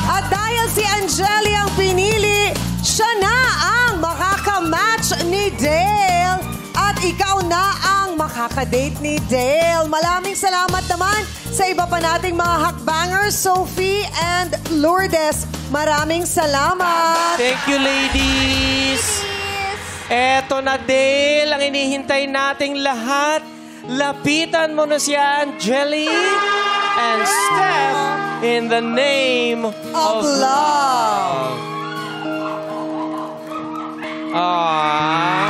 S2: At dahil si Angeli ang pinili, siya na ang makakamatch ni Dale. At ikaw na ang makakadate ni Dale. Maraming salamat naman sa iba pa nating mga hakbangers, Sophie and Lourdes. Maraming salamat.
S4: Thank you, ladies. Eto na, Dale, ang inihintay nating lahat. Lapitan mo na si Angeli and step in the name
S2: Of love.
S4: Ah.